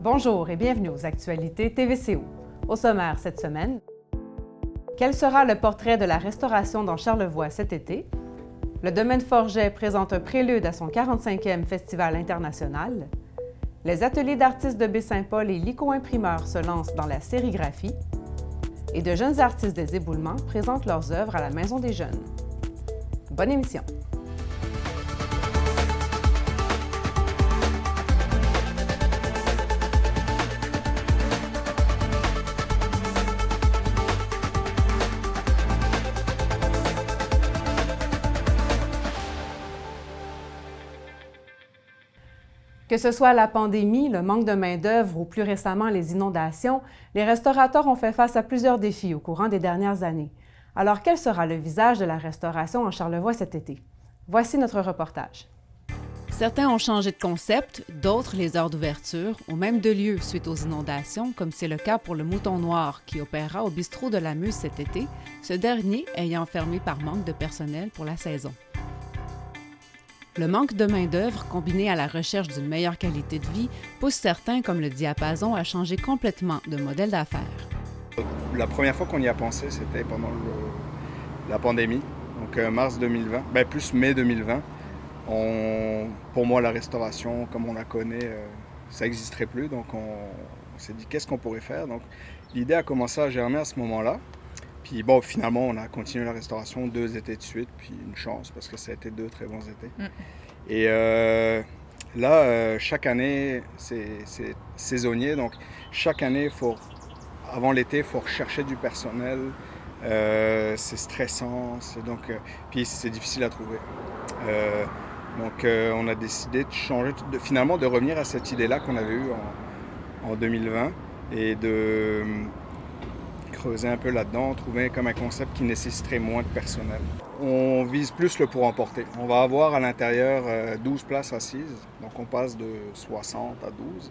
Bonjour et bienvenue aux actualités TVCO. Au sommaire cette semaine, quel sera le portrait de la restauration dans Charlevoix cet été? Le domaine Forget présente un prélude à son 45e festival international. Les ateliers d'artistes de Baie-Saint-Paul et l'ICO-imprimeur se lancent dans la sérigraphie. Et de jeunes artistes des éboulements présentent leurs œuvres à la Maison des Jeunes. Bonne émission! Que ce soit la pandémie, le manque de main-d'œuvre ou plus récemment les inondations, les restaurateurs ont fait face à plusieurs défis au courant des dernières années. Alors, quel sera le visage de la restauration en Charlevoix cet été? Voici notre reportage. Certains ont changé de concept, d'autres les heures d'ouverture, ou même de lieu suite aux inondations, comme c'est le cas pour le Mouton Noir qui opérera au bistrot de la Muse cet été, ce dernier ayant fermé par manque de personnel pour la saison. Le manque de main-d'œuvre, combiné à la recherche d'une meilleure qualité de vie, pousse certains, comme le Diapason, à changer complètement de modèle d'affaires. La première fois qu'on y a pensé, c'était pendant la pandémie, donc mars 2020, plus mai 2020. Pour moi, la restauration, comme on la connaît, ça n'existerait plus, donc on s'est dit qu'est-ce qu'on pourrait faire. Donc l'idée a commencé à germer à ce moment-là. Puis finalement, on a continué la restauration 2 étés de suite, puis une chance, parce que ça a été 2 très bons étés. Et là, chaque année, c'est saisonnier, donc chaque année, avant l'été, il faut rechercher du personnel. C'est stressant, puis c'est difficile à trouver. On a décidé de changer, finalement de revenir à cette idée-là qu'on avait eue en 2020 et de creuser un peu là-dedans, trouver comme un concept qui nécessiterait moins de personnel. On vise plus le pour emporter. On va avoir à l'intérieur 12 places assises, donc on passe de 60 à 12.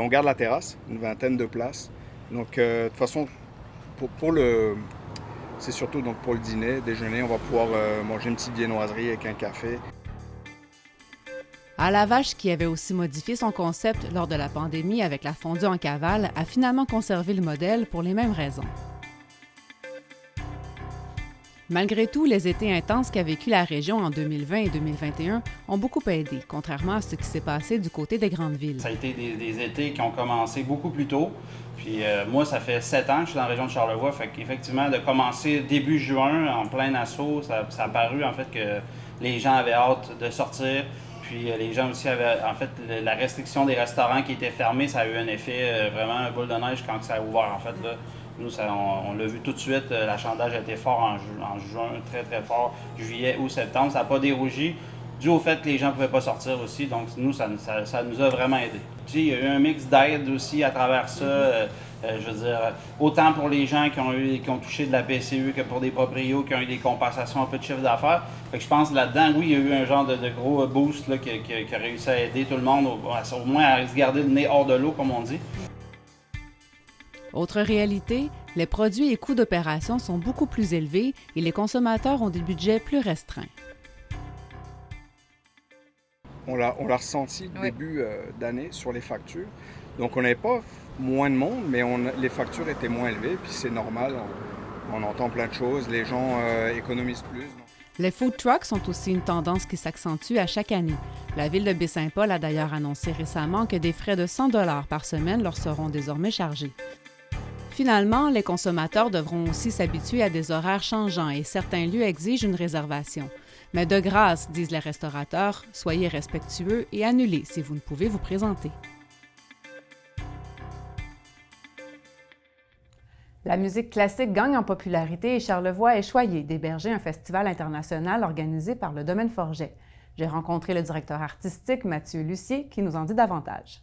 On garde la terrasse, une vingtaine de places. Donc de toute façon, c'est surtout donc pour le dîner, déjeuner, on va pouvoir manger une petite viennoiserie avec un café. À la Vache, qui avait aussi modifié son concept lors de la pandémie avec la fondue en cavale, a finalement conservé le modèle pour les mêmes raisons. Malgré tout, les étés intenses qu'a vécu la région en 2020 et 2021 ont beaucoup aidé, contrairement à ce qui s'est passé du côté des grandes villes. Ça a été des étés qui ont commencé beaucoup plus tôt. Puis moi, ça fait 7 ans que je suis dans la région de Charlevoix. Fait qu'effectivement, de commencer début juin, en plein assaut, ça a paru en fait que les gens avaient hâte de sortir. Puis les gens aussi avaient, en fait, la restriction des restaurants qui étaient fermés, ça a eu un effet vraiment un boule de neige quand ça a ouvert. En fait, là, nous, on l'a vu tout de suite, l'achalandage a été fort en juin, très très fort, juillet, août, septembre. Ça n'a pas dérougi, dû au fait que les gens ne pouvaient pas sortir aussi. Donc nous, ça nous a vraiment aidé. Il y a eu un mix d'aide aussi à travers ça. Je veux dire, autant pour les gens qui ont touché de la PCU que pour des proprios qui ont eu des compensations un peu de chiffre d'affaires. Fait que je pense là-dedans, oui, il y a eu un genre de gros boost là, qui a réussi à aider tout le monde, au moins à se garder le nez hors de l'eau, comme on dit. Autre réalité, les produits et coûts d'opération sont beaucoup plus élevés et les consommateurs ont des budgets plus restreints. On l'a ressenti début d'année sur les factures. Donc on n'avait pas moins de monde, mais les factures étaient moins élevées, puis c'est normal, on entend plein de choses, les gens économisent plus. Les food trucks sont aussi une tendance qui s'accentue à chaque année. La ville de Baie-Saint-Paul a d'ailleurs annoncé récemment que des frais de 100 $ par semaine leur seront désormais chargés. Finalement, les consommateurs devront aussi s'habituer à des horaires changeants et certains lieux exigent une réservation. Mais de grâce, disent les restaurateurs, soyez respectueux et annulez si vous ne pouvez vous présenter. La musique classique gagne en popularité et Charlevoix est choyé d'héberger un festival international organisé par le domaine Forget. J'ai rencontré le directeur artistique Mathieu Lucier qui nous en dit davantage.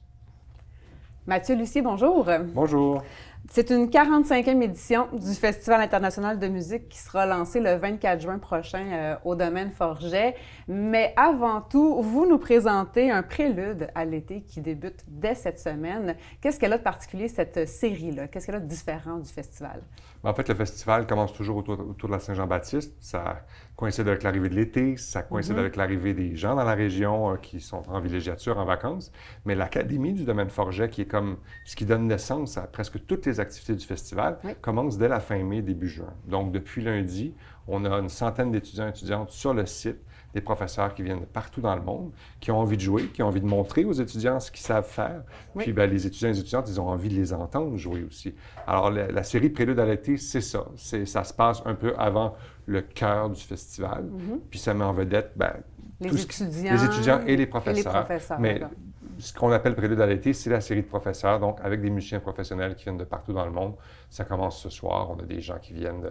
Mathieu Lucier, bonjour. Bonjour. C'est une 45e édition du Festival international de musique qui sera lancé le 24 juin prochain au domaine Forget. Mais avant tout, vous nous présentez un prélude à l'été qui débute dès cette semaine. Qu'est-ce qu'elle a de particulier, cette série-là? Qu'est-ce qu'elle a de différent du festival? En fait, le festival commence toujours autour de la Saint-Jean-Baptiste. Ça coïncide avec l'arrivée de l'été, ça coïncide avec l'arrivée des gens dans la région qui sont en villégiature, en vacances. Mais l'Académie du domaine Forget, qui est comme ce qui donne naissance à presque toutes les activités du festival, commence dès la fin mai, début juin. Donc, depuis lundi, on a une centaine d'étudiants et étudiantes sur le site, des professeurs qui viennent de partout dans le monde, qui ont envie de jouer, qui ont envie de montrer aux étudiants ce qu'ils savent faire. Puis les étudiants et les étudiantes, ils ont envie de les entendre jouer aussi. Alors, la série Prélude à l'été, c'est ça. Ça se passe un peu avant le cœur du festival. Puis ça met en vedette les étudiants et les professeurs. Mais ce qu'on appelle Prélude à l'été, c'est la série de professeurs, donc avec des musiciens professionnels qui viennent de partout dans le monde. Ça commence ce soir. On a des gens qui viennent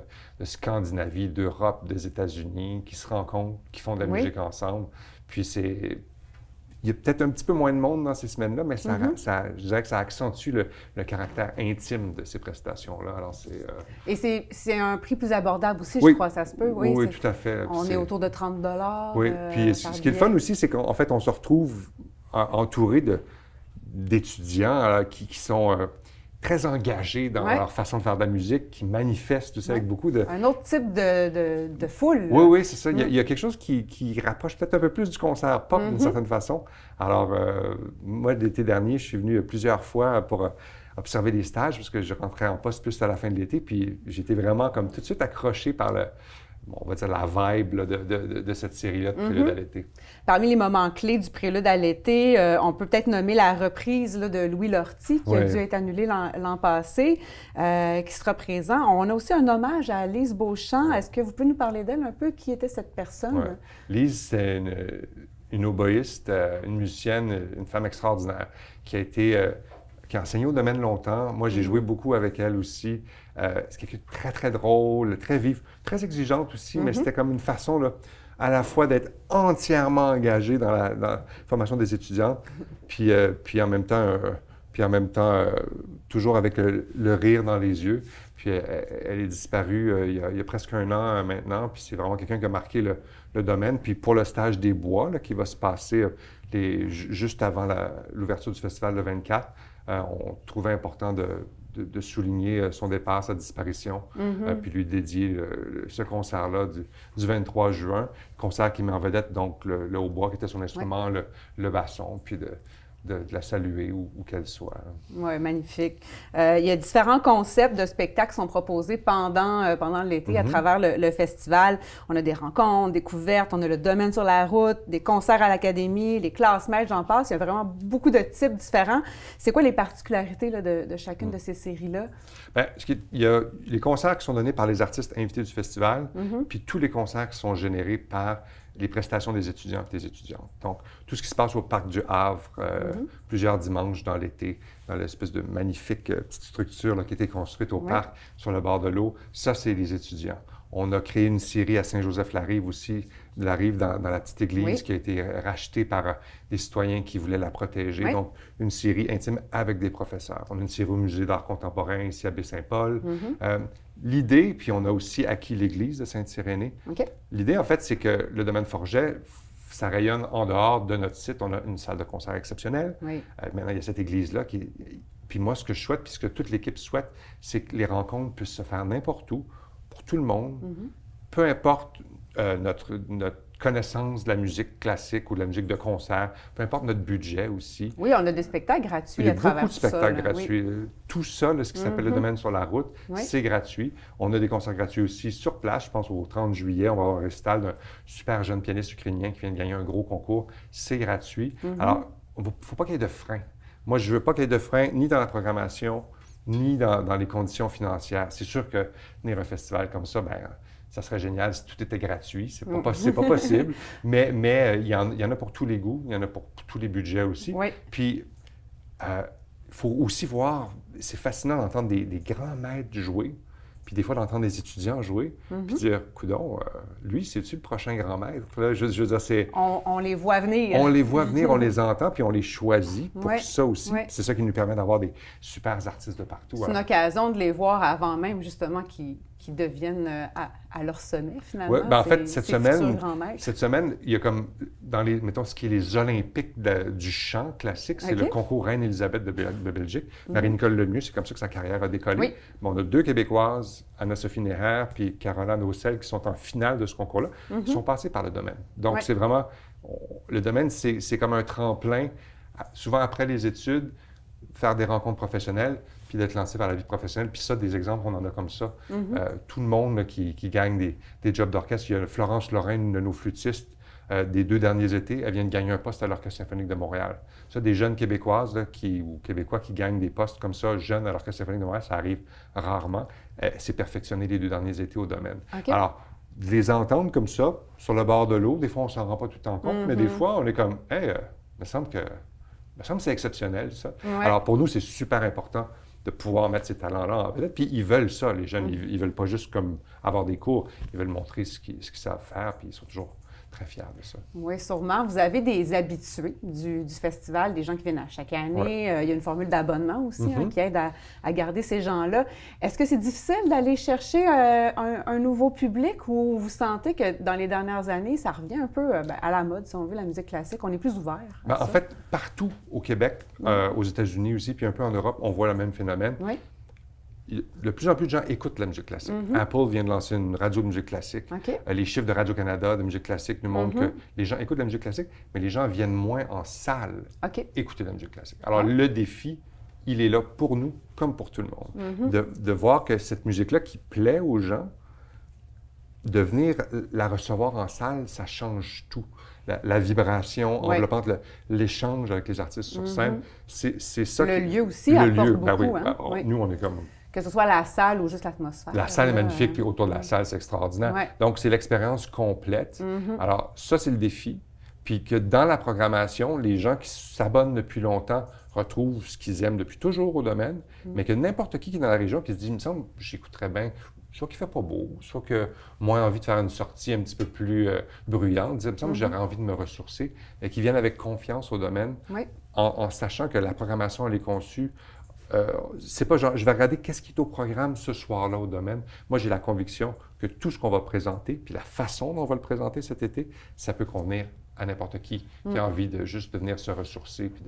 de Scandinavie, d'Europe, des États-Unis, qui se rencontrent, qui font de la musique ensemble. Puis il y a peut-être un petit peu moins de monde dans ces semaines-là, mais je dirais que ça accentue le caractère intime de ces prestations-là. Alors, Et c'est un prix plus abordable aussi, je crois, ça se peut? Oui, tout à fait. On est autour de 30 $. Oui, puis ce qui est le fun aussi, c'est qu'en fait, on se retrouve entouré d'étudiants qui sont très engagés dans leur façon de faire de la musique, qui manifestent aussi avec beaucoup de... Un autre type de foule. Oui, c'est ça. Il y a quelque chose qui rapproche peut-être un peu plus du concert pop d'une certaine façon. Alors, moi, l'été dernier, je suis venu plusieurs fois pour observer des stages, parce que je rentrais en poste plus à la fin de l'été, puis j'étais vraiment comme tout de suite accroché par on va dire la vibe là, de cette série-là de Prélude à l'été. Parmi les moments clés du Prélude à l'été, on peut peut-être nommer la reprise là, de Louis Lortie, qui a dû être annulée l'an passé, qui sera présent. On a aussi un hommage à Lise Beauchamp. Est-ce que vous pouvez nous parler d'elle un peu? Qui était cette personne? Lise, c'est une oboïste, une musicienne, une femme extraordinaire, qui a enseigné au domaine longtemps. Moi, j'ai joué beaucoup avec elle aussi. C'est quelqu'un de très, très drôle, très vive, très exigeante aussi, mais c'était comme une façon là, à la fois d'être entièrement engagée dans la formation des étudiants, puis en même temps, toujours avec le rire dans les yeux. Puis elle est disparue il y a presque un an maintenant, puis c'est vraiment quelqu'un qui a marqué le domaine. Puis pour le stage des Bois, là, qui va se passer juste avant l'ouverture du festival le 24, on trouvait important de souligner son départ, sa disparition, puis lui dédier ce concert-là du 23 juin, concert qui met en vedette donc le hautbois qui était son instrument, le basson, puis de la saluer où qu'elle soit. Oui, magnifique. Il y a différents concepts de spectacles qui sont proposés pendant l'été à travers le festival. On a des rencontres, découvertes, on a le domaine sur la route, des concerts à l'académie, les classes maîtres, j'en passe. Il y a vraiment beaucoup de types différents. C'est quoi les particularités là, de chacune de ces séries-là? Bien, il y a les concerts qui sont donnés par les artistes invités du festival, puis tous les concerts qui sont générés par les prestations des étudiants et des étudiantes. Donc, tout ce qui se passe au Parc du Havre, plusieurs dimanches dans l'été, dans l'espèce de magnifique petite structure là, qui a été construite au parc, sur le bord de l'eau, ça, c'est les étudiants. On a créé une série à Saint-Joseph-la-Rive aussi, de la Rive dans la petite église qui a été rachetée par des citoyens qui voulaient la protéger. Donc, une série intime avec des professeurs. On a une série au Musée d'art contemporain ici à Baie-Saint-Paul. L'idée, puis on a aussi acquis l'église de Sainte-Irénée. L'idée, en fait, c'est que le domaine Forget, ça rayonne en dehors de notre site. On a une salle de concert exceptionnelle. Maintenant, il y a cette église-là qui... Puis moi, ce que je souhaite, puis ce que toute l'équipe souhaite, c'est que les rencontres puissent se faire n'importe où, pour tout le monde, peu importe notre connaissance de la musique classique ou de la musique de concert, peu importe notre budget aussi. Oui, on a des spectacles gratuits à travers ça. Il y a beaucoup de spectacles gratuits. Tout ça, là, ce qui s'appelle le domaine sur la route, c'est gratuit. On a des concerts gratuits aussi sur place. Je pense au 30 juillet, on va avoir un récital d'un super jeune pianiste ukrainien qui vient de gagner un gros concours. C'est gratuit. Alors, il ne faut pas qu'il y ait de frein. Moi, je ne veux pas qu'il y ait de frein ni dans la programmation, ni dans les conditions financières. C'est sûr que tenir un festival comme ça, bien, ça serait génial si tout était gratuit. C'est pas possible, mais il y en a pour tous les goûts, il y en a pour tous les budgets aussi. Puis, il faut aussi voir, c'est fascinant d'entendre des grands maîtres jouer, Puis des fois, d'entendre des étudiants jouer, puis dire, coudonc, lui, c'est-tu le prochain grand maître? Là, je veux dire, c'est... On les voit venir. On les voit venir, on les entend, puis on les choisit pour ça aussi. Ouais. C'est ça qui nous permet d'avoir des super artistes de partout. C'est une occasion de les voir avant même, justement, qu'ils deviennent à leur sommet, finalement. Oui, en fait, cette semaine, il y a comme, mettons, ce qui est les Olympiques du chant classique, c'est le concours Reine-Élisabeth de Belgique. Marie-Nicole Lemieux, c'est comme ça que sa carrière a décollé. Oui. Bon, on a 2 Québécoises, Anna-Sophie Neher puis Caroline Aucel, qui sont en finale de ce concours-là, qui sont passées par le domaine. Donc, c'est vraiment... Le domaine, c'est comme un tremplin, souvent après les études, faire des rencontres professionnelles, puis d'être lancé vers la vie professionnelle. Puis ça, des exemples, on en a comme ça. Tout le monde là, qui gagne des jobs d'orchestre. Il y a Florence Lorraine, une de nos flûtistes, des 2 derniers étés, elle vient de gagner un poste à l'Orchestre symphonique de Montréal. Ça, des jeunes Québécoises là, ou Québécois qui gagnent des postes comme ça, jeunes à l'Orchestre symphonique de Montréal, ça arrive rarement. Elle s'est perfectionnée les 2 derniers étés au domaine. Alors, de les entendre comme ça, sur le bord de l'eau, des fois, on ne s'en rend pas tout le temps compte, mais des fois, on est comme, hey, il me semble que c'est exceptionnel, ça. Ouais. Alors, pour nous, c'est super important de pouvoir mettre ces talents-là en vedette. Puis ils veulent ça, les jeunes. Ils veulent pas juste comme avoir des cours. Ils veulent montrer ce qu'ils savent faire, puis ils sont toujours très fiers de ça. Oui, sûrement. Vous avez des habitués du festival, des gens qui viennent à chaque année. Ouais. Il y a une formule d'abonnement aussi qui aide à garder ces gens-là. Est-ce que c'est difficile d'aller chercher un nouveau public ou vous sentez que dans les dernières années, ça revient un peu à la mode, si on veut, la musique classique? On est plus ouvert à ça? En fait, partout au Québec, aux États-Unis aussi, puis un peu en Europe, on voit le même phénomène. Oui. De plus en plus de gens écoutent la musique classique. Apple vient de lancer une radio de musique classique. Les chiffres de Radio-Canada de musique classique nous montrent que les gens écoutent la musique classique, mais les gens viennent moins en salle écouter la musique classique. Alors, le défi, il est là pour nous, comme pour tout le monde, de voir que cette musique-là qui plaît aux gens, de venir la recevoir en salle, ça change tout. La vibration enveloppante, l'échange avec les artistes sur scène, c'est ça. Le lieu aussi apporte beaucoup. Nous, on est comme... Que ce soit la salle ou juste l'atmosphère. La salle est magnifique, puis autour de la salle, c'est extraordinaire. Ouais. Donc, c'est l'expérience complète. Alors, ça, c'est le défi. Puis que dans la programmation, les gens qui s'abonnent depuis longtemps retrouvent ce qu'ils aiment depuis toujours au domaine, mais que n'importe qui est dans la région qui se dit, il me semble, j'écouterais bien, soit qu'il ne fait pas beau, soit que moins envie de faire une sortie un petit peu plus bruyante, il me semble que j'aurais envie de me ressourcer, et qui viennent avec confiance au domaine, en sachant que la programmation, elle est conçue. C'est pas genre, je vais regarder qu'est-ce qui est au programme ce soir-là au domaine. Moi, j'ai la conviction que tout ce qu'on va présenter, puis la façon dont on va le présenter cet été, ça peut convenir à n'importe qui a envie de juste de venir se ressourcer puis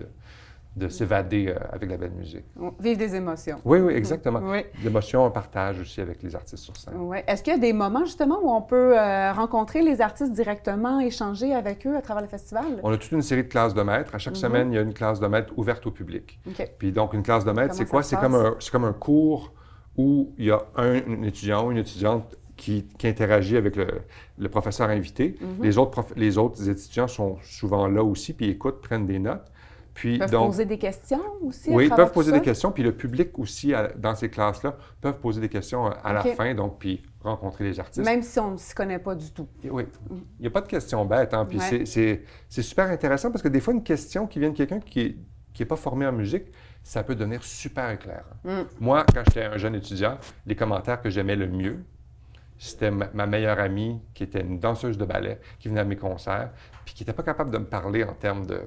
de s'évader avec la belle musique. Vivre des émotions. Oui, exactement. L'émotion, on partage aussi avec les artistes sur scène. Oui. Est-ce qu'il y a des moments, justement, où on peut rencontrer les artistes directement, échanger avec eux à travers le festival? On a toute une série de classes de maîtres. À chaque semaine, il y a une classe de maître ouverte au public. Puis donc, une classe de maître, c'est quoi? C'est comme un cours où il y a un étudiant ou une étudiante qui interagit avec le professeur invité. Les autres étudiants sont souvent là aussi, puis écoutent, prennent des notes. Puis, peuvent poser des questions aussi? Oui, ils peuvent poser des questions, puis le public aussi, dans ces classes-là, peuvent poser des questions à la fin, donc, puis rencontrer les artistes. Même si on ne s'y connaît pas du tout. Oui. Il n'y a pas de questions bêtes, hein, puis c'est super intéressant parce que des fois, une question qui vient de quelqu'un qui n'est pas formé en musique, ça peut devenir super éclairant. Moi, quand j'étais un jeune étudiant, les commentaires que j'aimais le mieux, c'était ma meilleure amie qui était une danseuse de ballet, qui venait à mes concerts, puis qui n'était pas capable de me parler en termes de...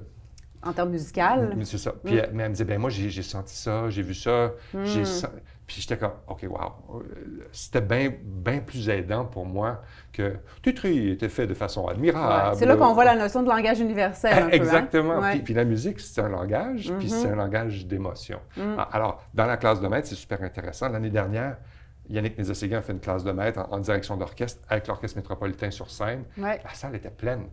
En termes musical? C'est ça. Puis mais elle me disait, bien moi, j'ai senti ça, j'ai vu ça, Puis j'étais comme, OK, wow. C'était bien plus aidant pour moi que Tutri était fait de façon admirable. C'est là qu'on voit la notion de langage universel un peu. Exactement. Puis la musique, c'est un langage, puis c'est un langage d'émotion. Alors, dans la classe de maître, c'est super intéressant. L'année dernière, Yannick Nézet-Séguin a fait une classe de maître en direction d'orchestre avec l'Orchestre métropolitain sur scène. La salle était pleine.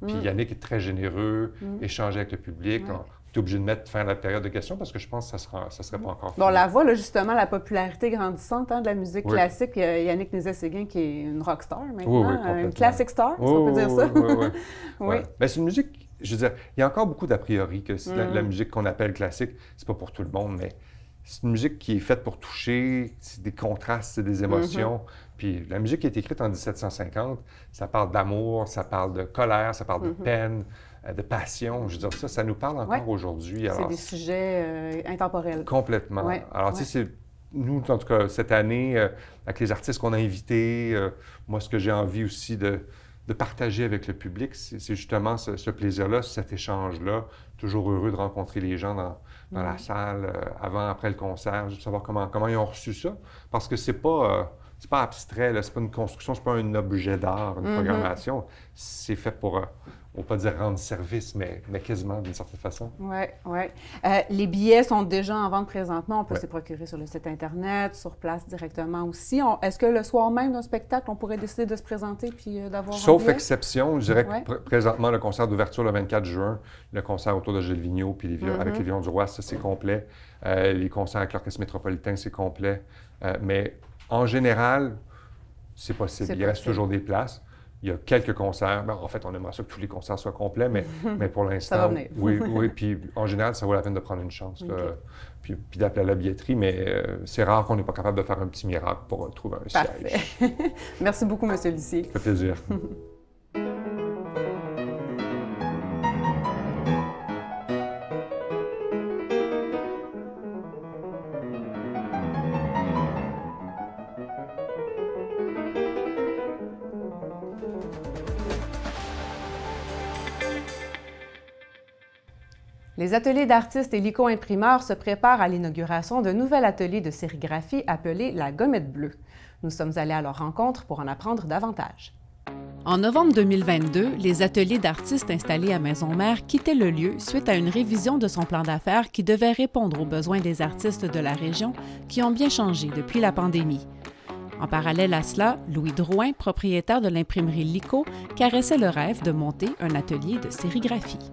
Puis Yannick est très généreux, échangeait avec le public. On est obligé de faire la période de questions parce que je pense que ça ne serait pas encore fini. Bon, on la voit, là, justement, la popularité grandissante de la musique classique. Yannick Nézet-Séguin qui est une rockstar maintenant, une classic star, si on peut dire ça. Oui. Bien, c'est une musique, je veux dire, il y a encore beaucoup d'a priori que la musique qu'on appelle classique, c'est pas pour tout le monde, mais c'est une musique qui est faite pour toucher, c'est des contrastes, c'est des émotions. Puis la musique qui est écrite en 1750, ça parle d'amour, ça parle de colère, ça parle de peine, de passion. Je veux dire, ça nous parle encore aujourd'hui. C'est des sujets intemporels. Complètement. Alors, tu sais, nous, en tout cas, cette année, avec les artistes qu'on a invités, moi, ce que j'ai envie aussi de partager avec le public, c'est justement ce plaisir-là, cet échange-là. Toujours heureux de rencontrer les gens dans la salle, avant, après le concert, juste savoir comment ils ont reçu ça. Parce que c'est pas abstrait, là, c'est pas une construction, c'est pas un objet d'art, une programmation. C'est fait pour, on ne va pas dire rendre service, mais quasiment d'une certaine façon. Oui, oui. Les billets sont déjà en vente présentement. On peut Ouais. se procurer sur le site Internet, sur place directement aussi. Est-ce que le soir même d'un spectacle, on pourrait décider de se présenter puis d'avoir un Sauf billet? exception, je dirais que Ouais. présentement, le concert d'ouverture le 24 juin, le concert autour de Gilles Vigneault puis avec les Violons du Roi, ça c'est complet. Les concerts avec l'Orchestre métropolitain, c'est complet. Mais en général, c'est possible. Il reste toujours des places. Il y a quelques concerts. Ben, en fait, on aimerait ça que tous les concerts soient complets, mais pour l'instant, Ça va venir. oui. Puis en général, ça vaut la peine de prendre une chance, là, puis d'appeler à la billetterie. Mais c'est rare qu'on n'est pas capable de faire un petit miracle pour trouver un Parfait. siège. Merci beaucoup, M. Lucier. Ça fait plaisir. Les ateliers d'artistes et l'ICO-imprimeur se préparent à l'inauguration d'un nouvel atelier de sérigraphie appelé la Gommette Bleue. Nous sommes allés à leur rencontre pour en apprendre davantage. En novembre 2022, les ateliers d'artistes installés à Maisons-Mères quittaient le lieu suite à une révision de son plan d'affaires qui devait répondre aux besoins des artistes de la région qui ont bien changé depuis la pandémie. En parallèle à cela, Louis Drouin, propriétaire de l'imprimerie LICO, caressait le rêve de monter un atelier de sérigraphie.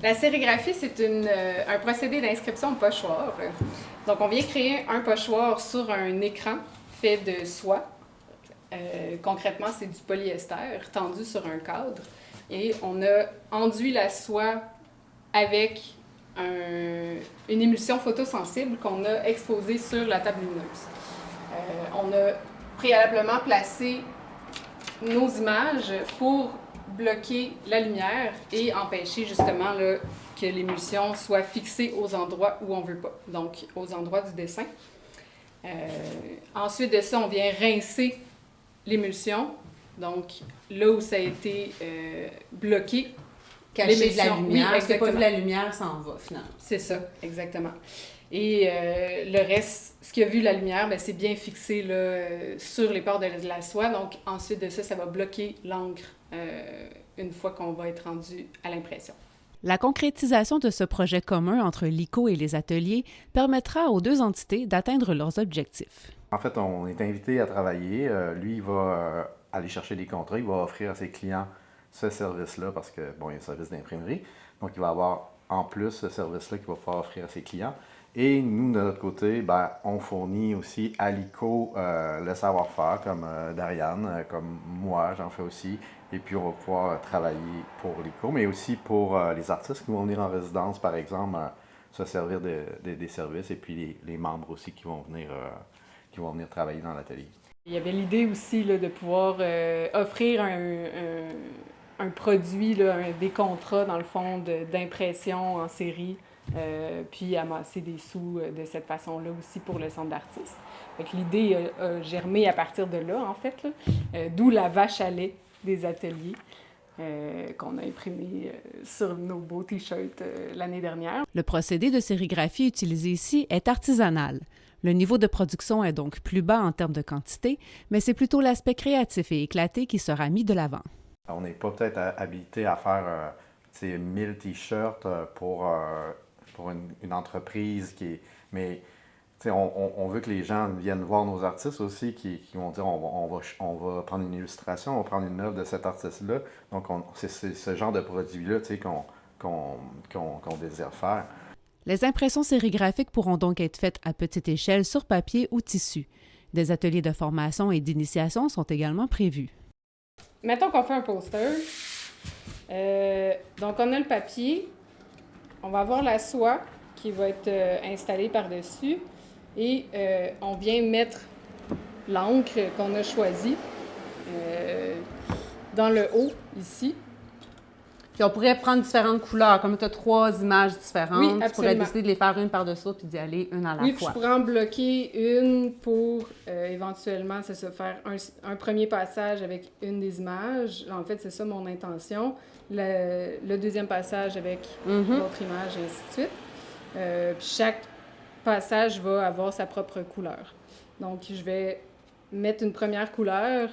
La sérigraphie, c'est un procédé d'inscription au pochoir. Donc, on vient créer un pochoir sur un écran fait de soie. Concrètement, c'est du polyester tendu sur un cadre. Et on a enduit la soie avec une émulsion photosensible qu'on a exposée sur la table lumineuse. On a préalablement placé nos images pour bloquer la lumière et empêcher justement là, que l'émulsion soit fixée aux endroits où on ne veut pas, donc aux endroits du dessin. Ensuite de ça, on vient rincer l'émulsion, donc là où ça a été bloqué. Caché de la lumière, oui, c'est pas vu la lumière s'en va finalement. C'est ça, exactement. Et le reste, ce qui a vu la lumière, bien, c'est bien fixé là, sur les bords de la soie. Donc, ensuite de ça, ça va bloquer l'encre une fois qu'on va être rendu à l'impression. La concrétisation de ce projet commun entre l'ICO et les ateliers permettra aux deux entités d'atteindre leurs objectifs. En fait, on est invité à travailler. Lui, il va aller chercher des contrats. Il va offrir à ses clients ce service-là parce que, bon, il y a un service d'imprimerie. Donc, il va avoir en plus ce service-là qu'il va pouvoir offrir à ses clients. Et nous, de notre côté, ben, on fournit aussi à l'ICO le savoir-faire, comme Dariane, comme moi, j'en fais aussi. Et puis, on va pouvoir travailler pour l'ICO, mais aussi pour les artistes qui vont venir en résidence, par exemple, se servir des services. Et puis, les membres aussi qui vont venir travailler dans l'atelier. Il y avait l'idée aussi là, de pouvoir offrir un produit, là, des contrats, dans le fond, d'impression en série. Puis amasser des sous de cette façon-là aussi pour le centre d'artistes. L'idée a germé à partir de là, en fait, là, d'où la vache à lait des ateliers qu'on a imprimé sur nos beaux T-shirts l'année dernière. Le procédé de sérigraphie utilisé ici est artisanal. Le niveau de production est donc plus bas en termes de quantité, mais c'est plutôt l'aspect créatif et éclaté qui sera mis de l'avant. On n'est pas peut-être habilité à faire 1000 T-shirts pour une entreprise qui est... Mais on veut que les gens viennent voir nos artistes aussi qui vont dire on va prendre une illustration, on va prendre une œuvre de cet artiste-là. Donc, c'est ce genre de produit-là qu'on désire faire. Les impressions sérigraphiques pourront donc être faites à petite échelle sur papier ou tissu. Des ateliers de formation et d'initiation sont également prévus. Mettons qu'on fait un poster. Donc, on a le papier. On va avoir la soie qui va être installée par-dessus et on vient mettre l'encre qu'on a choisie dans le haut, ici. Puis on pourrait prendre différentes couleurs, comme tu as 3 images différentes. Oui, tu pourrais absolument. décider de les faire une par-dessus puis d'y aller une à la Oui, puis fois. je pourrais en bloquer une pour éventuellement, c'est ça, faire un premier passage avec une des images. En fait, c'est ça mon intention. Le deuxième passage avec l'autre image, et ainsi de suite. Puis chaque passage va avoir sa propre couleur. Donc, je vais mettre une première couleur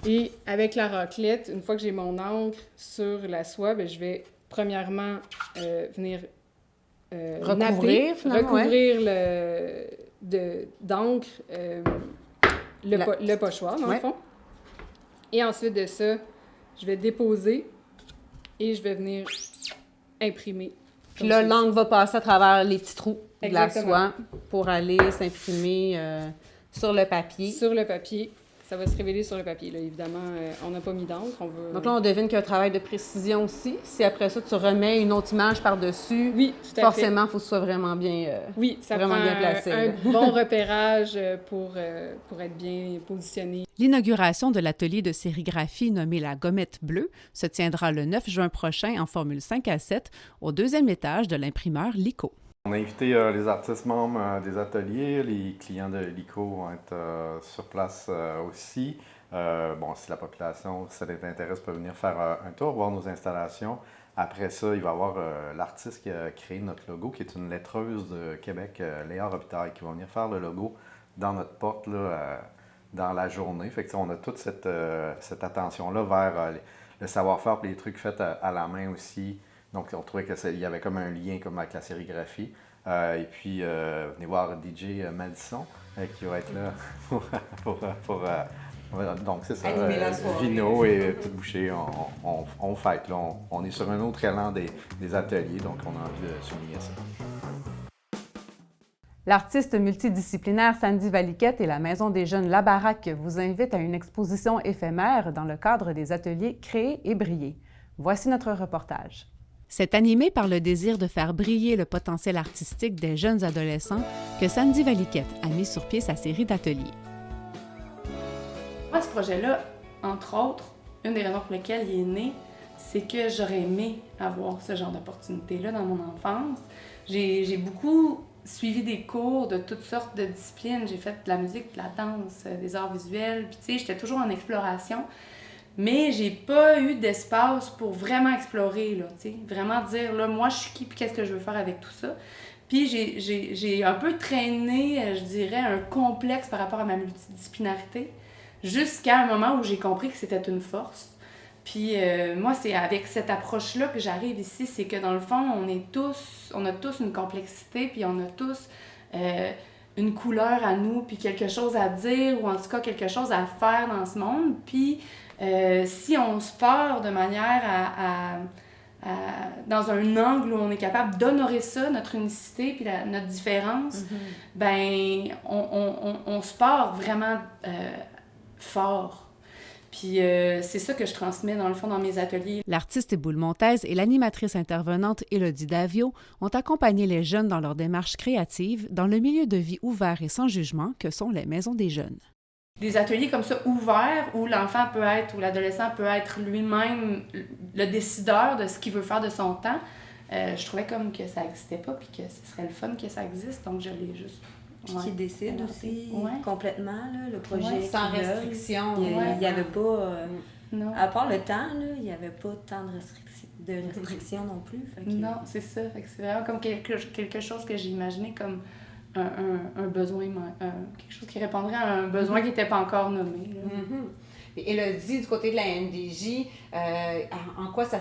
et avec la raclette, une fois que j'ai mon encre sur la soie, bien, je vais premièrement venir Recouvrir, finalement, recouvrir d'encre le pochoir, dans le fond. Et ensuite de ça, je vais déposer et je vais venir imprimer. Puis là, l'encre va passer à travers les petits trous de la Exactement. soie pour aller s'imprimer sur le papier. Sur le papier. Ça va se révéler sur le papier. Là. Évidemment, on n'a pas mis d'encre. On veut... Donc là, on devine qu'il y a un travail de précision aussi. Si après ça, tu remets une autre image par-dessus, oui, tout à forcément, il faut que ce soit vraiment bien, oui, ça vraiment prend bien placé. un bon repérage pour être bien positionné. L'inauguration de l'atelier de sérigraphie nommé la Gommette Bleue se tiendra le 9 juin prochain en formule 5 à 7 au 2e étage de l'imprimeur LICO. On a invité les artistes membres des ateliers, les clients de l'ICO vont être sur place aussi. Si la population, si ça les intéresse, peut venir faire un tour, voir nos installations. Après ça, il va y avoir l'artiste qui a créé notre logo, qui est une lettreuse de Québec, Léa Robitaille, qui va venir faire le logo dans notre porte là, dans la journée. Fait que, on a toute cette attention-là vers le savoir-faire et les trucs faits à la main aussi. Donc, on trouvait qu'il y avait comme un lien comme avec la sérigraphie. Et puis, venez voir DJ Madison qui va être là pour donc, c'est ça. Vino et Petite Bouchée, on fête. Là, on est sur un autre élan des ateliers, donc on a envie de souligner ça. L'artiste multidisciplinaire Sandy Valiquette et la Maison des Jeunes La Baraque vous invitent à une exposition éphémère dans le cadre des ateliers Créer et briller. Voici notre reportage. C'est animé par le désir de faire briller le potentiel artistique des jeunes adolescents que Sandy Valiquette a mis sur pied sa série d'ateliers. Moi, ce projet-là, entre autres, une des raisons pour lesquelles il est né, c'est que j'aurais aimé avoir ce genre d'opportunité-là dans mon enfance. J'ai beaucoup suivi des cours de toutes sortes de disciplines. J'ai fait de la musique, de la danse, des arts visuels. Puis, tu sais, j'étais toujours en exploration. Mais j'ai pas eu d'espace pour vraiment explorer, là, tu sais. Vraiment dire, là, moi, je suis qui, puis qu'est-ce que je veux faire avec tout ça. Puis j'ai un peu traîné, je dirais, un complexe par rapport à ma multidisciplinarité, jusqu'à un moment où j'ai compris que c'était une force. Puis moi, c'est avec cette approche-là que j'arrive ici, c'est que dans le fond, on a tous une complexité, puis on a tous une couleur à nous, puis quelque chose à dire, ou en tout cas quelque chose à faire dans ce monde. Puis si on se part de manière dans un angle où on est capable d'honorer ça, notre unicité, puis notre différence, ben on se part vraiment fort. Puis c'est ça que je transmets dans le fond dans mes ateliers. L'artiste éboule montaise et l'animatrice intervenante Élodie Davio ont accompagné les jeunes dans leur démarche créative dans le milieu de vie ouvert et sans jugement que sont les maisons des jeunes. Des ateliers comme ça ouverts où l'enfant peut être, ou l'adolescent peut être lui-même le décideur de ce qu'il veut faire de son temps, je trouvais comme que ça n'existait pas puis que ce serait le fun que ça existe, donc je l'ai juste... Puis qui décide aussi complètement, là, le projet. Ouais, sans restriction. Il n'y avait pas... non. À part le temps, là, il n'y avait pas tant de restrictions non plus. Fait que... Non, c'est ça. Fait que c'est vraiment comme quelque chose que j'ai imaginé comme un besoin, quelque chose qui répondrait à un besoin qui n'était pas encore nommé. Et Élodie, du côté de la MDJ, en quoi ça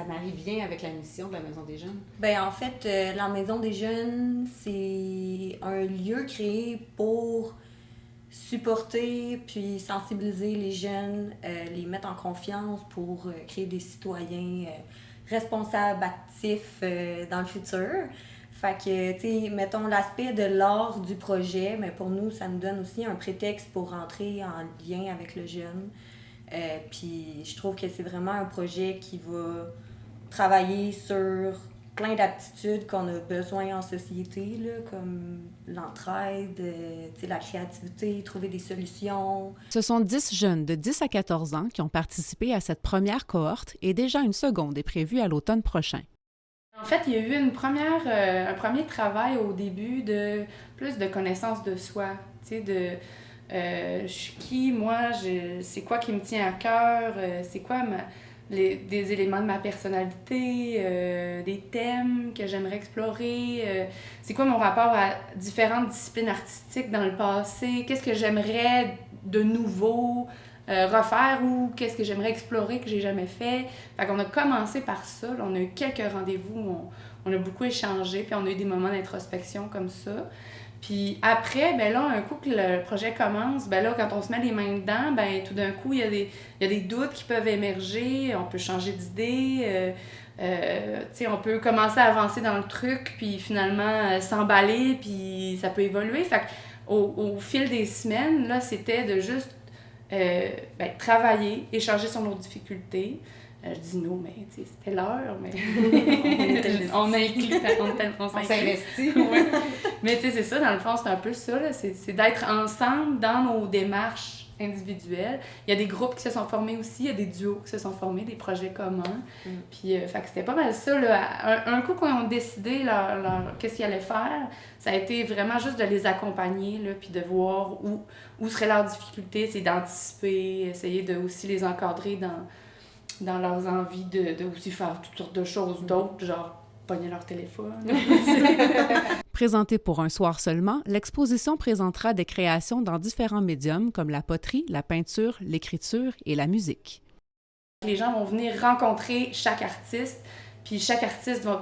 marie bien avec la mission de la Maison des Jeunes? Bien, en fait, la Maison des Jeunes, c'est un lieu créé pour supporter puis sensibiliser les jeunes, les mettre en confiance pour créer des citoyens responsables, actifs dans le futur. Fait que, tu sais, mettons l'aspect de l'art du projet, mais pour nous, ça nous donne aussi un prétexte pour rentrer en lien avec le jeune. Puis je trouve que c'est vraiment un projet qui va travailler sur plein d'aptitudes qu'on a besoin en société, là, comme l'entraide, la créativité, trouver des solutions. Ce sont 10 jeunes de 10 à 14 ans qui ont participé à cette première cohorte et déjà une seconde est prévue à l'automne prochain. En fait, il y a eu un premier travail au début de plus de connaissance de soi, je suis qui, moi, c'est quoi qui me tient à cœur, c'est quoi des éléments de ma personnalité, des thèmes que j'aimerais explorer, c'est quoi mon rapport à différentes disciplines artistiques dans le passé, qu'est-ce que j'aimerais de nouveau refaire ou qu'est-ce que j'aimerais explorer que j'ai jamais fait. Fait qu'on a commencé par ça, là, on a eu quelques rendez-vous où on a beaucoup échangé, puis on a eu des moments d'introspection comme ça. Puis après, ben là, un coup que le projet commence, ben là, quand on se met les mains dedans, ben tout d'un coup, il y a des doutes qui peuvent émerger, on peut changer d'idée, on peut commencer à avancer dans le truc, puis finalement s'emballer, puis ça peut évoluer. Fait au fil des semaines, là, c'était de juste travailler, échanger sur nos difficultés. Je dis nous, mais c'était l'heure, mais on s'investit. Ouais. Mais c'est ça, dans le fond, c'est un peu ça, là, c'est d'être ensemble dans nos démarches individuelles. Il y a des groupes qui se sont formés aussi, il y a des duos qui se sont formés, des projets communs. Puis, fait que c'était pas mal ça, là. Un coup qu'on a décidé qu'est-ce qu'ils allaient faire, ça a été vraiment juste de les accompagner, là, puis de voir où seraient leurs difficultés, c'est d'anticiper, essayer de aussi les encadrer dans leurs envies de aussi faire toutes sortes de choses d'autres, genre pogner leur téléphone. Présentée pour un soir seulement, l'exposition présentera des créations dans différents médiums comme la poterie, la peinture, l'écriture et la musique. Les gens vont venir rencontrer chaque artiste, puis chaque artiste vont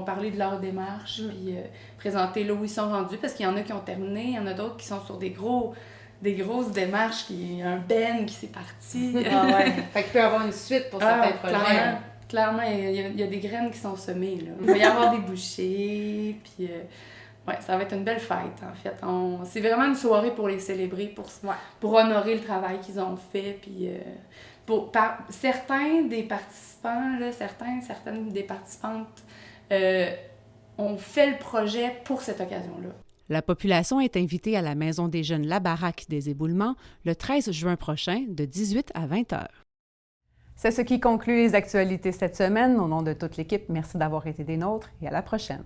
parler de leur démarche, puis présenter là où ils sont rendus, parce qu'il y en a qui ont terminé, il y en a d'autres qui sont sur des grosses démarches, un band qui s'est parti. Ah ouais. Fait qu'il peut y avoir une suite pour certains projets. Clairement, il y a des graines qui sont semées, là. Il va y avoir des bouchées, puis ça va être une belle fête, en fait. C'est vraiment une soirée pour les célébrer, pour honorer le travail qu'ils ont fait, puis certains des participants, là, certaines des participantes ont fait le projet pour cette occasion-là. La population est invitée à la Maison des Jeunes La Baraque des Éboulements le 13 juin prochain de 18 à 20 heures. C'est ce qui conclut les actualités cette semaine. Au nom de toute l'équipe, merci d'avoir été des nôtres et à la prochaine.